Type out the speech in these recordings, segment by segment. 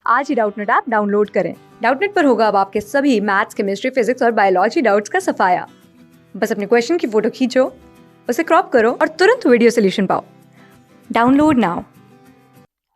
आज ही Doubtnut app download करें। Doubtnut पर होगा अब आपके सभी मैथ्स, केमिस्ट्री, फिजिक्स और बायोलॉजी डाउट्स का सफाया। बस अपने क्वेश्चन की फोटो खींचो, उसे क्रॉप करो और तुरंत वीडियो सोल्यूशन पाओ। Download now.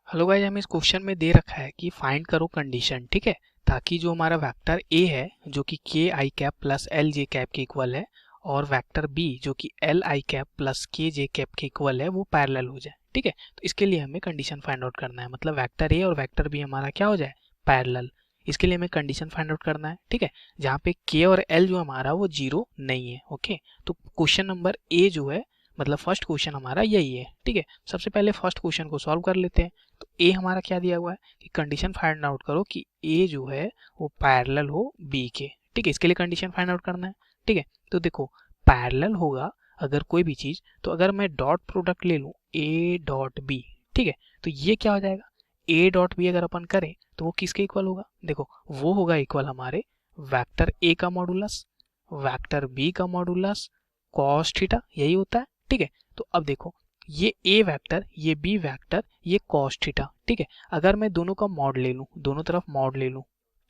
हेलो गाइस, हमें इस क्वेश्चन में दे रखा है कि फाइंड करो कंडीशन, ठीक है, ताकि जो हमारा वेक्टर ए है जो कि K I cap plus L J cap के इक्वल है और वेक्टर बी जो कि एल आई कैप प्लस के जे कैप के इक्वल है वो पैरेलल हो जाए। ठीक है, तो इसके लिए हमें कंडीशन फाइंड आउट करना है, मतलब वेक्टर ए और वेक्टर बी हमारा क्या हो जाए, पैरेलल। इसके लिए हमें कंडीशन फाइंड आउट करना है, ठीक है, जहाँ पे के और एल जो हमारा वो जीरो नहीं है। ओके, तो क्वेश्चन नंबर ए जो है, मतलब फर्स्ट क्वेश्चन हमारा यही है। ठीक है, सबसे पहले फर्स्ट क्वेश्चन को सॉल्व कर लेते हैं। तो ए हमारा क्या दिया हुआ है कि कंडीशन फाइंड आउट करो कि ए जो है वो पैरेलल हो बी के। ठीक है, इसके लिए कंडीशन फाइंड आउट करना है। ठीक है, तो देखो पैरेलल होगा अगर कोई भी चीज, तो अगर मैं डॉट प्रोडक्ट ले लूं ए डॉट बी, ठीक है, तो ये क्या हो जाएगा, ए डॉट बी अगर अपन करें तो वो किसके इक्वल होगा, देखो वो होगा इक्वल हमारे वेक्टर ए का मॉडुलस वेक्टर बी का मॉडुलस कॉस थीटा, यही होता है। ठीक है, तो अब देखो ये ए वेक्टर, ये बी वेक्टर, ये कॉस थीटा। ठीक है, अगर मैं दोनों का मॉड ले लूं, दोनों तरफ मॉड ले लूं,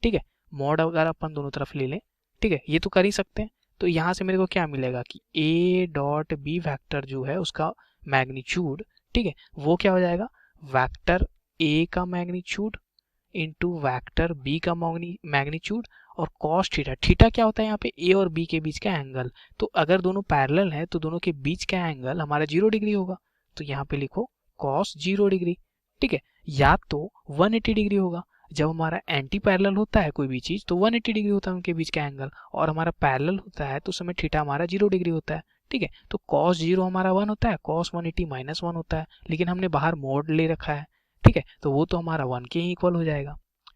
ठीक है, मॉड अगर अपन दोनों तरफ ले लें, ठीक है, ये तो कर ही सकते हैं। तो यहाँ से मेरे को क्या मिलेगा कि ए डॉट बी वेक्टर जो है उसका मैग्नीट्यूड, ठीक है, वो क्या हो जाएगा, वेक्टर ए का मैग्नीट्यूड इंटू वेक्टर बी का मैग्नीट्यूड और कॉस थीटा। थीटा क्या होता है यहाँ पे, ए और बी के बीच का एंगल। तो अगर दोनों पैरेलल है तो दोनों के बीच का एंगल हमारा 0 डिग्री होगा। तो यहाँ पे लिखो कॉस 0 डिग्री। ठीक है, या तो 180 डिग्री होगा। जब हमारा एंटी पैरेलल होता है कोई भी चीज तो 180 डिग्री होता है उनके बीच का एंगल, और हमारा पैरेलल होता है तो उस समय थीटा हमारा 0 डिग्री होता है। ठीक है, तो कॉस 0 हमारा 1 होता है, कॉस 180 -1 होता है, लेकिन हमने बाहर मोड ले रखा है। ठीक है, तो वो तो हमारा 1 के ही इक्वल हो जाएगा।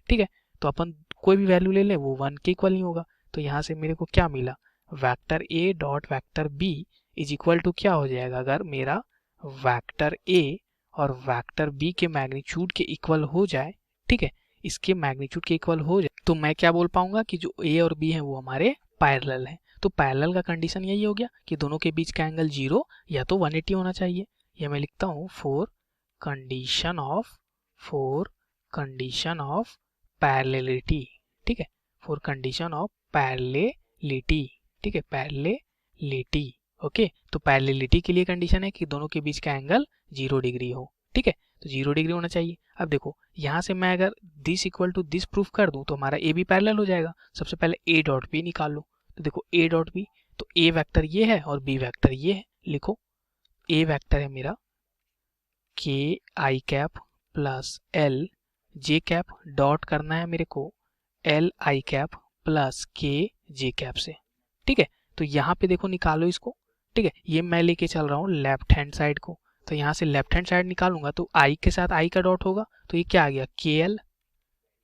ठीक है, तो अपन कोई भी वैल्यू ले लें वो 1 के इक्वल नहीं होगा। तो यहाँ से मेरे को क्या मिला, vector A dot vector B is equal to क्या हो जाएगा, अगर मेरा वेक्टर ए और वेक्टर बी के मैग्नीट्यूड के इक्वल हो जाए, ठीक है, इसके मैग्नीट्यूड के इक्वल हो जाए, तो मैं क्या बोल पाऊंगा कि जो ए और बी है वो हमारे पैरेलल है। तो पैरेलल का कंडीशन यही हो गया कि दोनों के बीच का एंगल 0 या तो 180 होना चाहिए। ये मैं लिखता हूँ फोर कंडीशन ऑफ पैरेललिटी। ठीक है, फॉर कंडीशन ऑफ पैरेललिटी। ठीक है, पैरेललिटी। ओके, तो पैरेललिटी के लिए कंडीशन है कि दोनों के बीच का एंगल 0 डिग्री हो। ठीक है, तो 0 डिग्री होना चाहिए। अब देखो यहाँ से मैं अगर this equal to this proof कर दूं तो हमारा ए भी पैरेलल हो जाएगा। सबसे पहले ए डॉट बी निकाल लो। तो देखो ए डॉट बी, तो ए वेक्टर ये है और बी वेक्टर ये है। लिखो ए वेक्टर है मेरा K I cap plus L J cap, dot करना है मेरे को एल आई कैप प्लस के जे कैप से। ठीक है, तो यहाँ पे देखो निकालो इसको। ठीक है, ये मैं लेके चल रहा हूँ लेफ्ट हैंड साइड को, तो यहाँ से लेफ्ट हैंड साइड निकालूंगा तो आई के साथ आई का डॉट होगा, तो ये क्या आ गया के एल।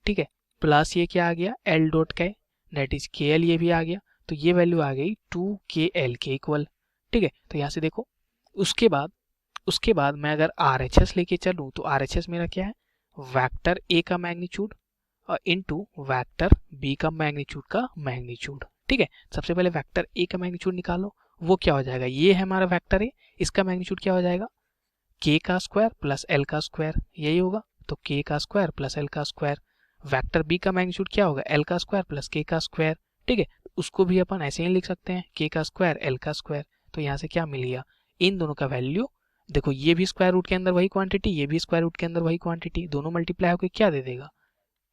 ठीक है, प्लस ये क्या आ गया एल डॉट का, दैट इज के एल, ये भी आ गया। तो ये वैल्यू आ गई 2 के एल के इक्वल। ठीक है, तो यहाँ से देखो उसके बाद मैं अगर आर एच एस लेके चलूँ तो आर एच एस मेरा क्या है, वेक्टर ए का मैग्नीट्यूड और इनटू वेक्टर बी का मैग्नीट्यूड। ठीक है, सबसे पहले वेक्टर ए का मैग्नीट्यूड निकालो, वो क्या हो जाएगा, ये है हमारा वेक्टर ए, इसका मैग्नीट्यूड क्या हो जाएगा, के का स्क्वायर प्लस एल का स्क्वायर, यही होगा। तो के का स्क्वायर प्लस एल का स्क्वायर। वेक्टर बी का मैग्नीट्यूड क्या होगा, एल का स्क्वायर प्लस के का स्क्वायर। ठीक है, उसको भी अपन ऐसे ही लिख सकते हैं, के का स्क्वायर एल का स्क्वायर। तो यहाँ से क्या मिल गया, इन दोनों का वैल्यू देखो, ये भी स्क्वायर रूट के अंदर वही क्वांटिटी, ये भी स्क्वायर रूट के अंदर वही क्वांटिटी, दोनों मल्टीप्लाई होकर क्या दे देगा,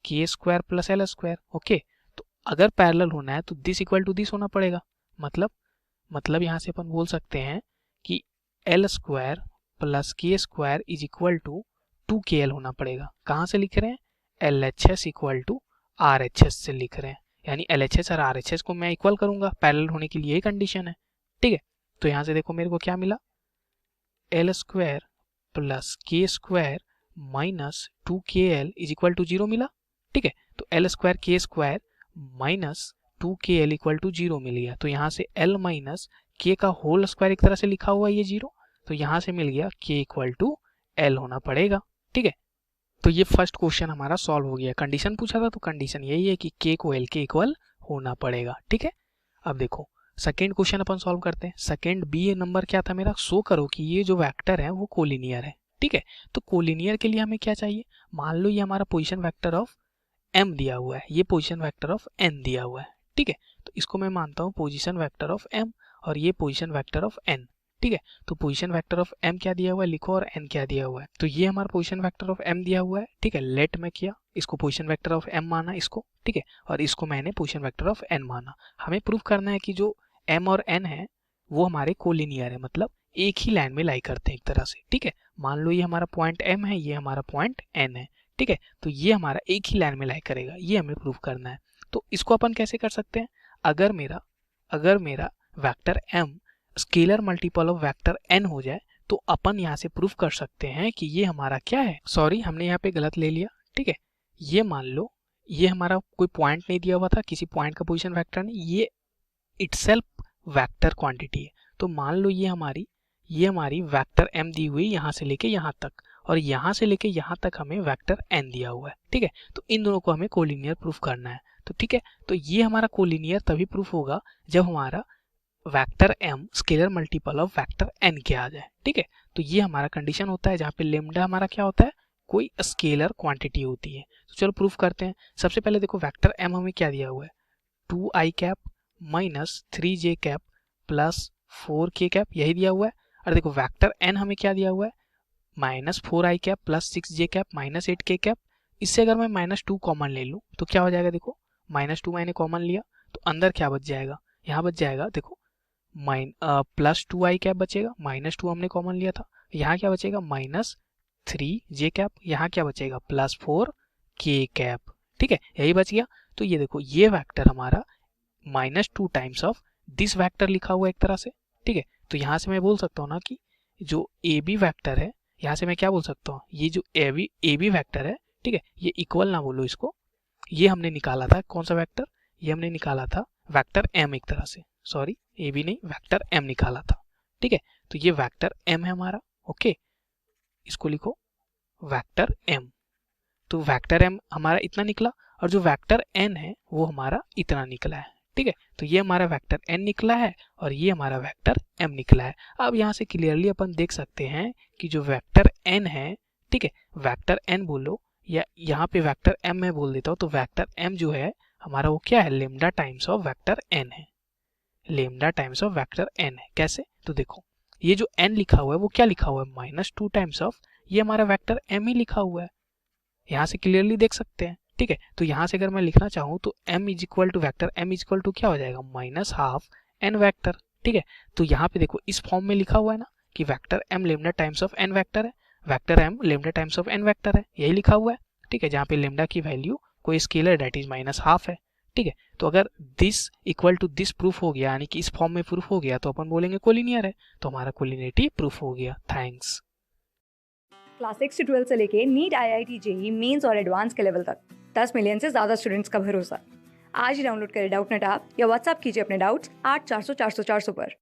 के square plus L square. Okay, तो अगर पैरेलल होना है तो दिस इक्वल टू दिस होना पड़ेगा। मतलब यहाँ से अपन बोल सकते हैं कि L square plus K square is equal to 2 KL होना पड़ेगा। कहाँ से लिख रहे हैं, L H S equal to R H S से लिख रहे हैं, यानी एल एच एस और आर एच एस को मैं इक्वल करूंगा, पैरेलल होने के लिए यही कंडीशन है। ठीक है, तो यहाँ से देखो मेरे को क्या मिला, L square plus K square minus 2 KL is equal to 0 मिला। ठीक है, तो L square K square minus 2 KL equal to 0 मिल गया। तो यहाँ से एल माइनस के का होल स्क्वायर एक तरह से लिखा हुआ है ये 0, तो यहाँ से मिल गया के इक्वल टू एल होना पड़ेगा। ठीक है, तो ये फर्स्ट क्वेश्चन हमारा सॉल्व हो गया। कंडीशन पूछा था तो कंडीशन यही है कि के को एल के इक्वल होना पड़ेगा। ठीक है, अब देखो सेकेंड क्वेश्चन अपन सॉल्व करते हैं। सेकेंड बी नंबर क्या था मेरा, शो करो कि ये जो वेक्टर है वो कोलिनियर है। ठीक है। तो कोलिनियर के लिए हमें क्या चाहिए, मान लो ये हमारा पोजीशन वेक्टर ऑफ m दिया हुआ है, ये पोजीशन वेक्टर ऑफ n दिया हुआ है, ठीक है। तो इसको मैं मानता हूँ पोजीशन वेक्टर ऑफ m और ये पोजीशन वेक्टर ऑफ n, ठीक है। तो पोजीशन वेक्टर ऑफ m क्या दिया हुआ है लिखो और n क्या दिया हुआ है। तो ये हमारा पोजीशन वेक्टर ऑफ m दिया हुआ है, ठीक है। लेट में किया, इसको पोजीशन वेक्टर ऑफ m माना इसको, ठीक है, और इसको मैंने पोजीशन वेक्टर ऑफ n माना। हमें प्रूव करना है कि जो m और n है वो हमारे कोलिनियर है, मतलब एक ही लाइन में लाई करते हैं एक तरह से, ठीक है। मान लो ये हमारा पॉइंट m है, ये हमारा पॉइंट n है, ठीक है। तो ये हमारा एक ही लाइन में लाई करेगा, ये हमें प्रूव करना है। तो इसको अपन कैसे कर सकते हैं, अगर मेरा vector m scalar multiple of vector n हो जाए तो अपन यहाँ से प्रूव कर सकते हैं कि ये हमारा क्या है, सॉरी हमने यहाँ पे गलत ले लिया, ठीक है। ये मान लो ये हमारा कोई पॉइंट नहीं दिया हुआ था, किसी पॉइंट का पोजीशन वेक्टर नहीं, ये इटसेल्फ वेक्टर क्वांटिटी है। तो मान लो ये हमारी वेक्टर m दी हुई यहाँ से लेके यहाँ तक, और यहाँ से लेके यहाँ तक हमें वेक्टर n दिया हुआ है, ठीक है। तो इन दोनों को हमें कोलिनियर प्रूफ करना है, तो ठीक है। तो ये हमारा कोलिनियर तभी प्रूफ होगा जब हमारा vector m scalar multiple of vector n के आ जाए, ठीक है। तो ये हमारा कंडीशन होता है जहाँ पे लेमडा हमारा क्या होता है, कोई स्केलर क्वांटिटी होती है। तो चलो प्रूफ करते हैं। सबसे पहले देखो वेक्टर m हमें क्या दिया हुआ है, 2i cap minus 3j cap plus 4k cap, यही दिया हुआ है। और देखो वेक्टर n हमें क्या दिया हुआ है, minus 4i cap plus 6j cap minus 8k cap. इससे अगर मैं -2 कॉमन ले लूँ तो क्या हो जाएगा, देखो -2 मैंने कॉमन लिया तो अंदर क्या बच जाएगा, यहाँ बच जाएगा देखो प्लस 2i कैप बचेगा, -2 हमने कॉमन लिया था, यहाँ क्या बचेगा -3j कैप, यहाँ क्या बचेगा +4k कैप, ठीक है, यही बच गया। तो ये देखो ये वेक्टर हमारा -2 टाइम्स ऑफ दिस वेक्टर लिखा हुआ है एक तरह से, ठीक है। तो यहाँ से मैं बोल सकता हूँ ना कि जो ए बी वैक्टर है, यहाँ से मैं क्या बोल सकता हूँ, ये जो ए बी वैक्टर है, ठीक है, ये इक्वल ना बोलो इसको, ये हमने निकाला था कौन सा वेक्टर, ये हमने निकाला था वेक्टर m एक तरह से, सॉरी ए बी नहीं वेक्टर m निकाला था, ठीक है। तो ये वेक्टर m है हमारा, ओके, इसको लिखो वेक्टर m। तो वेक्टर m हमारा इतना निकला और जो वेक्टर n है वो हमारा इतना निकला है, ठीक है। तो ये हमारा वेक्टर n निकला है और ये हमारा वेक्टर m निकला है। अब यहाँ से क्लियरली अपन देख सकते हैं कि जो वेक्टर n है, ठीक है, वेक्टर n बोलो या यहाँ पे वेक्टर m मैं बोल देता हूँ, तो वेक्टर m जो है हमारा वो क्या है, lambda times of vector n है, lambda times of vector n है। कैसे, तो देखो ये जो n लिखा हुआ है वो क्या लिखा हुआ है, -2 टाइम्स ऑफ ये हमारा वेक्टर m ही लिखा हुआ है, यहाँ से क्लियरली देख सकते हैं, ठीक है। तो यहाँ से अगर मैं लिखना चाहूँ तो m is equal to vector m is equal to क्या हो जाएगा -12 n वेक्टर, ठीक है। तो यहाँ पे देखो इस फॉर्म में लिखा हुआ है ना कि vector m lambda times of n vector है, vector m lambda times of n vector है, यही लिखा हुआ है, ठीक है। जहाँ पे लेमडा की वैल्यू कोई स्केलर डेट इज -12 है, ठीक है। तो अगर this equal to this proof हो गया, यानी कि इस फॉर्म में प्रूफ हो गया, तो अपन बोलेंगे कोलिनियर है, तो हमारा कोलिनियरिटी प्रूफ हो गया। थैंक्स। क्लास 6 से 12 से लेके नीट IIT JEE मेंस और एडवांस के लेवल तक 10 मिलियन से ज़्यादा स्टूडेंट्स का भरोसा। आज ही डाउनलोड करें डाउटनेट ऐप या व्हाट्सएप कीजिए अपने डाउट्स 8400 400 400 पर।